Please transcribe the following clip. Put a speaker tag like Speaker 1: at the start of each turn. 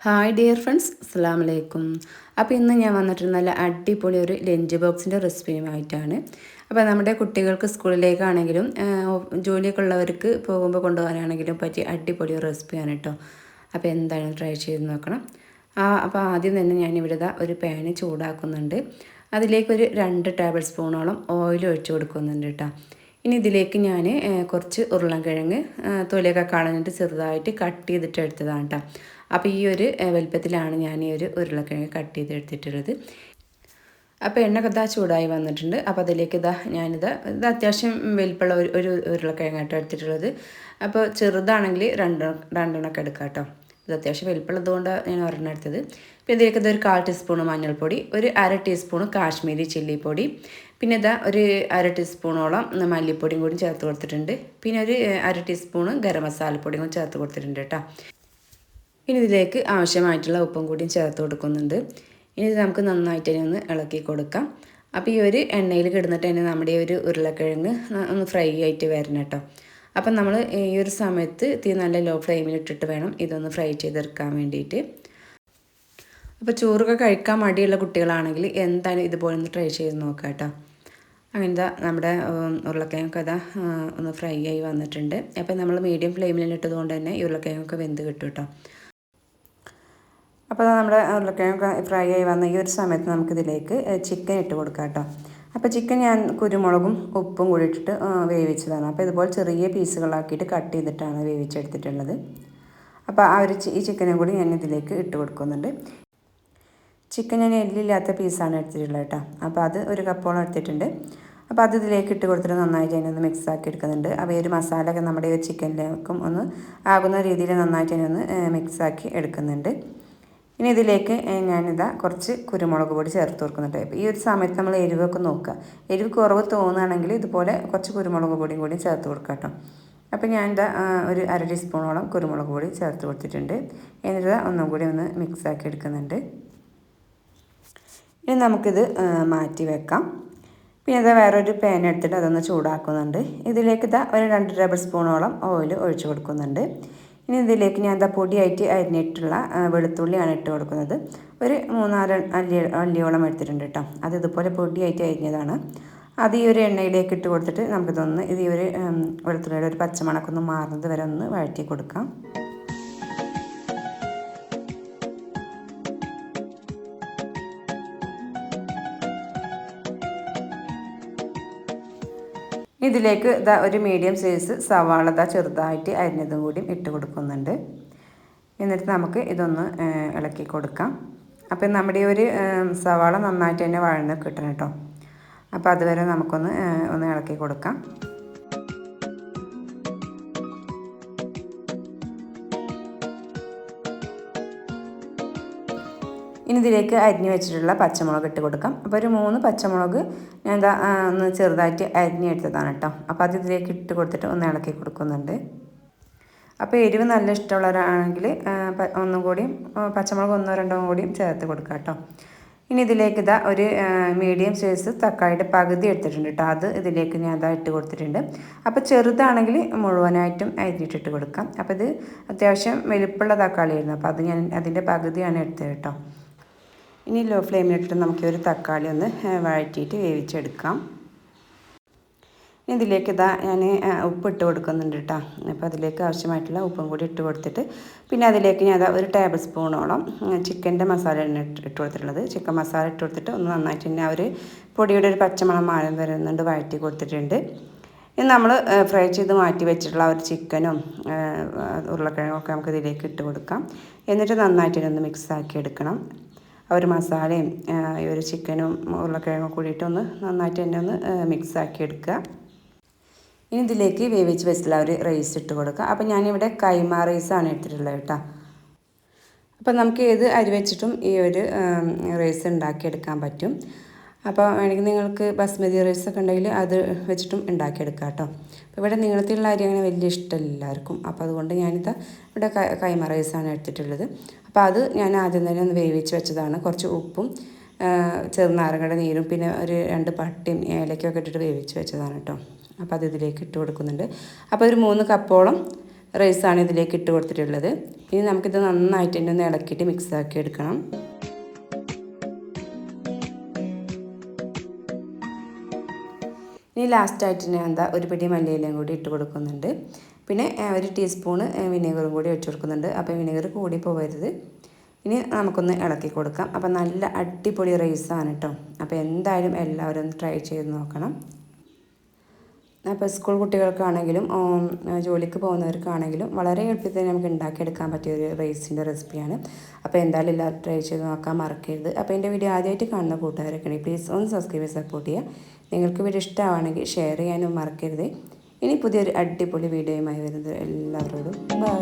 Speaker 1: Hi dear friends, അസ്സലാമു അലൈക്കും. അപ്പോൾ ഇന്ന് ഞാൻ വന്നിട്ട് നല്ല അടിപൊളി ഒരു ലഞ്ച് ബോക്സിൻ്റെ റെസിപ്പിയുമായിട്ടാണ്. അപ്പോൾ നമ്മുടെ കുട്ടികൾക്ക് സ്കൂളിലേക്കാണെങ്കിലും ജോലിയൊക്കെ ഉള്ളവർക്ക് പോകുമ്പോൾ കൊണ്ടുപോകാനാണെങ്കിലും പറ്റിയ അടിപൊളി ഒരു റെസിപ്പിയാണ് കേട്ടോ. അപ്പോൾ എന്തായാലും ട്രൈ ചെയ്ത് നോക്കണം. അപ്പോൾ ആദ്യം തന്നെ ഞാനിവിടെ ഒരു പാന് ചൂടാക്കുന്നുണ്ട്. അതിലേക്കൊരു 2 ടേബിൾ സ്പൂണോളം ഓയിൽ ഒഴിച്ച് കൊടുക്കുന്നുണ്ട് കേട്ടോ. ഇനി ഇതിലേക്ക് ഞാൻ കുറച്ച് ഉരുളൻകിഴങ്ങ് തൊലിയൊക്കെ കളഞ്ഞിട്ട് ചെറുതായിട്ട് കട്ട് ചെയ്തിട്ട് എടുത്തതാണ് കേട്ടോ. അപ്പോൾ ഈ ഒരു വലുപ്പത്തിലാണ് ഞാൻ ഈ ഒരു ഉരുളക്കിഴങ്ങ് കട്ട് ചെയ്ത് എടുത്തിട്ടുള്ളത്. അപ്പോൾ എണ്ണയൊക്കെ ചൂടായി വന്നിട്ടുണ്ട്. അപ്പോൾ അതിലേക്ക് ഞാനിത് അത്യാവശ്യം വലിപ്പമുള്ള ഒരു ഉരുളക്കിഴങ്ങാട്ടോ എടുത്തിട്ടുള്ളത്. അപ്പോൾ ചെറുതാണെങ്കിൽ രണ്ടെണ്ണമൊക്കെ എടുക്കാം കേട്ടോ. ഇത് അത്യാവശ്യം വലിപ്പമുള്ളത് കൊണ്ട് ഞാൻ ഒരെണ്ണം എടുത്തത്. അപ്പോൾ ഇതിലേക്ക് ഒരു 1/4 ടീസ്പൂൺ മഞ്ഞൾപ്പൊടി, ഒരു 1/2 ടീസ്പൂൺ കാശ്മീരി ചില്ലിപ്പൊടി, പിന്നെ ഒരു 1/2 ടീസ്പൂണോളം മല്ലിപ്പൊടിയും കൂടി ചേർത്ത് കൊടുത്തിട്ടുണ്ട്. പിന്നെ ഒരു 1/2 ടീസ്പൂൺ ഗരം മസാലപ്പൊടിയും കൂടി ചേർത്ത് കൊടുത്തിട്ടുണ്ട് കേട്ടോ. ഇനി ഇതിലേക്ക് ആവശ്യമായിട്ടുള്ള ഉപ്പും കൂടിയും ചേർത്ത് കൊടുക്കുന്നുണ്ട്. ഇനി ഇത് നമുക്ക് നന്നായിട്ട് തന്നെ ഒന്ന് ഇളക്കി കൊടുക്കാം. അപ്പോൾ ഈ ഒരു എണ്ണയിൽ കിടന്നിട്ട് തന്നെ നമ്മുടെ ഈ ഒരു ഉരുളക്കിഴങ്ങ് ഒന്ന് ഫ്രൈ ആയിട്ട് വരണം കേട്ടോ. അപ്പം നമ്മൾ ഈ ഒരു സമയത്ത് തീ നല്ല ലോ ഫ്ലെയിമിൽ ഇട്ടിട്ട് വേണം ഇതൊന്ന് ഫ്രൈ ചെയ്തെടുക്കാൻ വേണ്ടിയിട്ട്. അപ്പോൾ ചോറൊക്കെ കഴിക്കാൻ മടിയുള്ള കുട്ടികളാണെങ്കിൽ എന്തായാലും ഇതുപോലെ ഒന്ന് ട്രൈ ചെയ്ത് നോക്കാം കേട്ടോ. അങ്ങനത്തെ നമ്മുടെ ഉരുളക്കിഴങ്ങൊക്കെ ഒന്ന് ഫ്രൈ ആയി വന്നിട്ടുണ്ട്. അപ്പോൾ നമ്മൾ മീഡിയം ഫ്ലെയിമിൽ ഇട്ടതുകൊണ്ട് തന്നെ ഈ ഉരുളക്കിഴങ്ങൊക്കെ വെന്ത് കിട്ടും കേട്ടോ. അപ്പോൾ നമ്മുടെ ഉരുളക്കിഴങ്ങ് ഫ്രൈ ആയി വന്ന ഈ ഒരു സമയത്ത് നമുക്കിതിലേക്ക് ചിക്കൻ ഇട്ട് കൊടുക്കാം കേട്ടോ. അപ്പോൾ ചിക്കൻ ഞാൻ കുരുമുളകും ഉപ്പും കൂടി ഇട്ടിട്ട് വേവിച്ചതാണ്. അപ്പോൾ ഇതുപോലെ ചെറിയ പീസുകളാക്കിയിട്ട് കട്ട് ചെയ്തിട്ടാണ് വേവിച്ചെടുത്തിട്ടുള്ളത്. അപ്പോൾ ഈ ചിക്കനും കൂടി ഞാൻ ഇതിലേക്ക് ഇട്ട് കൊടുക്കുന്നുണ്ട്. ചിക്കൻ ഞാൻ എല്ലില്ലാത്ത പീസാണ് എടുത്തിട്ടുള്ളത് കേട്ടോ. അപ്പോൾ അത് ഒരു കപ്പോളം എടുത്തിട്ടുണ്ട്. അപ്പോൾ അത് ഇതിലേക്ക് ഇട്ട് കൊടുത്തിട്ട് നന്നായിട്ട് അതിനൊന്ന് മിക്സ് ആക്കി എടുക്കുന്നുണ്ട്. അപ്പോൾ ഈ ഒരു മസാലയൊക്കെ നമ്മുടെ ഈ ചിക്കനിലേക്കും ഒന്ന് ആകുന്ന രീതിയിൽ നന്നായിട്ട് അതിനൊന്ന് മിക്സ് ആക്കി എടുക്കുന്നുണ്ട്. ഇനി ഇതിലേക്ക് കുറച്ച് കുരുമുളക് പൊടി ചേർത്ത് കൊടുക്കുന്നുണ്ട്. അപ്പോൾ ഈ ഒരു സമയത്ത് നമ്മൾ എരിവൊക്കെ നോക്കുക. എരിവ് കുറവ് തോന്നുകയാണെങ്കിൽ ഇതുപോലെ കുറച്ച് കുരുമുളക് പൊടിയും കൂടി ചേർത്ത് കൊടുക്കുക കേട്ടോ. അപ്പോൾ ഞാൻ ഒരു 1/2 ടീസ്പൂണോളം കുരുമുളക് പൊടി ചേർത്ത് കൊടുത്തിട്ടുണ്ട്. എന്നിട്ട് ഒന്നും കൂടി ഒന്ന് മിക്സ് ആക്കി എടുക്കുന്നുണ്ട്. ഇനി നമുക്കിത് മാറ്റി വെക്കാം. പിന്നെ വേറൊരു പാൻ എടുത്തിട്ട് അതൊന്ന് ചൂടാക്കുന്നുണ്ട്. ഇതിലേക്ക് ഒരു 2 ടേബിൾ സ്പൂണോളം ഓയിൽ ഒഴിച്ച് കൊടുക്കുന്നുണ്ട്. ഇനി ഇതിലേക്ക് ഞാൻ പൊടിയായിട്ട് അരിഞ്ഞിട്ടുള്ള വെളുത്തുള്ളിയാണ് ഇട്ട് കൊടുക്കുന്നത്. ഒരു 3-4 അല്ലിയോളം എടുത്തിട്ടുണ്ട് കേട്ടോ. അത് ഇതുപോലെ പൊടിയായിട്ട് അരിഞ്ഞതാണ്. അത് ഈ ഒരു എണ്ണയിലേക്ക് ഇട്ട് കൊടുത്തിട്ട് നമുക്കിതൊന്ന് ഈ ഒരു വെളുത്തുള്ളിയുടെ ഒരു പച്ചമണമൊക്കെ ഒന്ന് മാറുന്നത് വരെ ഒന്ന് വഴറ്റി കൊടുക്കാം. ഇതിലേക്ക് ഒരു മീഡിയം സൈസ് സവാള ചെറുതായിട്ട് അരിഞ്ഞതും കൂടി ഇട്ട് കൊടുക്കുന്നുണ്ട്. എന്നിട്ട് നമുക്ക് ഇതൊന്ന് ഇളക്കി കൊടുക്കാം. അപ്പം നമ്മുടെ ഈ ഒരു സവാള നന്നായിട്ട് തന്നെ വഴന്ന് കിട്ടണം കേട്ടോ. അപ്പോൾ അതുവരെ നമുക്കൊന്ന് ഇളക്കി കൊടുക്കാം. ഇനി ഇതിലേക്ക് അരിഞ്ഞ് വെച്ചിട്ടുള്ള പച്ചമുളക് ഇട്ട് കൊടുക്കാം. അപ്പോൾ ഒരു 3 പച്ചമുളക് ഞാൻ ഒന്ന് ചെറുതായിട്ട് അരിഞ്ഞെടുത്തതാണ് കേട്ടോ. അപ്പോൾ അത് ഇതിലേക്ക് ഇട്ട് കൊടുത്തിട്ട് ഒന്ന് ഇളക്കി കൊടുക്കുന്നുണ്ട്. അപ്പോൾ എരിവ് നല്ല ഇഷ്ടമുള്ളവരാണെങ്കിൽ ഒന്നും കൂടിയും പച്ചമുളക് 1-2 കൂടിയും ചേർത്ത് കൊടുക്കാം കേട്ടോ. ഇനി ഇതിലേക്ക് ഒരു മീഡിയം സൈസ് തക്കാളിയുടെ പകുതി എടുത്തിട്ടുണ്ട് കേട്ടോ. അത് ഇതിലേക്ക് ഞാൻ ഇട്ട് കൊടുത്തിട്ടുണ്ട്. അപ്പോൾ ചെറുതാണെങ്കിൽ മുഴുവനായിട്ടും അരിഞ്ഞിട്ടിട്ട് കൊടുക്കാം. അപ്പോൾ ഇത് അത്യാവശ്യം വലിപ്പമുള്ള തക്കാളിയായിരുന്നു. അപ്പോൾ അത് ഞാൻ അതിൻ്റെ പകുതിയാണ് എടുത്തത് കേട്ടോ. ഇനി ലോ ഫ്ലെയിമിലിട്ടിട്ട് നമുക്ക് ഒരു തക്കാളി ഒന്ന് വഴറ്റിയിട്ട് വേവിച്ചെടുക്കാം. ഇതിലേക്ക് ഞാൻ ഉപ്പിട്ട് കൊടുക്കുന്നുണ്ട് കേട്ടോ. അപ്പോൾ അതിലേക്ക് ആവശ്യമായിട്ടുള്ള ഉപ്പും കൂടി ഇട്ട് കൊടുത്തിട്ട് പിന്നെ അതിലേക്ക് ഞാൻ ഒരു ടേബിൾ സ്പൂണോളം ചിക്കൻ്റെ മസാല ഇട്ട് കൊടുത്തിട്ടുള്ളത്. ചിക്കൻ മസാല ഇട്ട് കൊടുത്തിട്ട് ഒന്ന് നന്നായിട്ട് തന്നെ ഒരു പൊടിയുടെ ഒരു പച്ചമണം മാറി വരുന്നുണ്ട് വഴറ്റി കൊടുത്തിട്ടുണ്ട്. ഇനി നമ്മൾ ഫ്രൈ ചെയ്ത് മാറ്റി വെച്ചിട്ടുള്ള ഒരു ചിക്കനും ഉരുളക്കിഴങ്ങും ഒക്കെ നമുക്ക് ഇതിലേക്ക് ഇട്ട് കൊടുക്കാം. എന്നിട്ട് നന്നായിട്ട് ഒന്ന് മിക്സ് ആക്കി എടുക്കണം. ഒരു മസാലയും ഈ ഒരു ചിക്കനും ഉരുളക്കിഴങ്ങും കൂടിയിട്ടൊന്ന് നന്നായിട്ട് തന്നെ ഒന്ന് മിക്സ് ആക്കി എടുക്കുക. ഇനി ഇതിലേക്ക് വേവിച്ച് വെച്ചിട്ടുള്ള ഒരു റൈസ് ഇട്ട് കൊടുക്കുക. അപ്പോൾ ഞാനിവിടെ കൈമ റൈസാണ് എടുത്തിട്ടുള്ളത് കേട്ടോ. അപ്പോൾ നമുക്ക് ഏത് അരി വെച്ചിട്ടും ഈ ഒരു റൈസ് ഉണ്ടാക്കിയെടുക്കാൻ പറ്റും. അപ്പോൾ വേണമെങ്കിൽ നിങ്ങൾക്ക് ബസ്മതി റൈസൊക്കെ ഉണ്ടെങ്കിൽ അത് വെച്ചിട്ടും ഉണ്ടാക്കിയെടുക്കാം കേട്ടോ. അപ്പോൾ ഇവിടെ നീളത്തിലുള്ള അരി അങ്ങനെ വലിയ ഇഷ്ടമല്ല എല്ലാവർക്കും. അപ്പോൾ അതുകൊണ്ട് ഇവിടെ കൈമ റൈസാണ് എടുത്തിട്ടുള്ളത്. അപ്പോൾ അത് ഞാൻ ആദ്യം തന്നെ ഒന്ന് വേവിച്ച് വെച്ചതാണ്. കുറച്ച് ഉപ്പും ചെറുനാരങ്ങയുടെ നീരും പിന്നെ ഒരു 2 പട്ടയും ഏലക്കൊക്കെ ഇട്ടിട്ട് വേവിച്ച് വെച്ചതാണ് കേട്ടോ. അപ്പോൾ അത് ഇതിലേക്ക് ഇട്ട് കൊടുക്കുന്നുണ്ട്. അപ്പോൾ ഒരു 3 കപ്പോളം റൈസാണ് ഇതിലേക്ക് ഇട്ട് കൊടുത്തിട്ടുള്ളത്. ഇനി നമുക്കിത് നന്നായിട്ട് തന്നെ ഒന്ന് ഇളക്കിയിട്ട് മിക്സാക്കി എടുക്കണം. ഇനി ലാസ്റ്റായിട്ട് ഞാൻ ഒരു പിടി മല്ലിയിലയും കൂടി ഇട്ട് കൊടുക്കുന്നുണ്ട്. പിന്നെ 1 ടീസ്പൂണ് വിനെഗറും കൂടി ഒഴിച്ച് കൊടുക്കുന്നുണ്ട്. അപ്പോൾ വിനെഗർ കൂടി പോകരുത്. ഇനി നമുക്കൊന്ന് ഇളക്കി കൊടുക്കാം. അപ്പോൾ നല്ല അടിപൊളി റൈസാണ് കേട്ടോ. അപ്പോൾ എന്തായാലും എല്ലാവരും ഒന്ന് ട്രൈ ചെയ്ത് നോക്കണം. അപ്പോൾ സ്കൂൾ കുട്ടികൾക്കാണെങ്കിലും ജോലിക്ക് പോകുന്നവർക്കാണെങ്കിലും വളരെ എളുപ്പത്തിൽ നമുക്ക് ഉണ്ടാക്കിയെടുക്കാൻ പറ്റിയ ഒരു റൈസിൻ്റെ റെസിപ്പിയാണ്. അപ്പോൾ എന്തായാലും എല്ലാവരും ട്രൈ ചെയ്ത് നോക്കാൻ മറക്കരുത്. അപ്പോൾ എൻ്റെ വീഡിയോ ആദ്യമായിട്ട് കാണുന്ന കൂട്ടുകാരൊക്കെ ഉണ്ടെങ്കിൽ പ്ലീസ് ഒന്ന് സബ്സ്ക്രൈബ് ചെയ്ത് സപ്പോർട്ട് ചെയ്യുക. നിങ്ങൾക്ക് വീഡിയോ ഇഷ്ടമാണെങ്കിൽ ഷെയർ ചെയ്യാനും മറക്കരുത്. ഇനി പുതിയൊരു അടിപൊളി വീഡിയോയുമായി വരുന്നത് എല്ലാവരോടും ബൈ.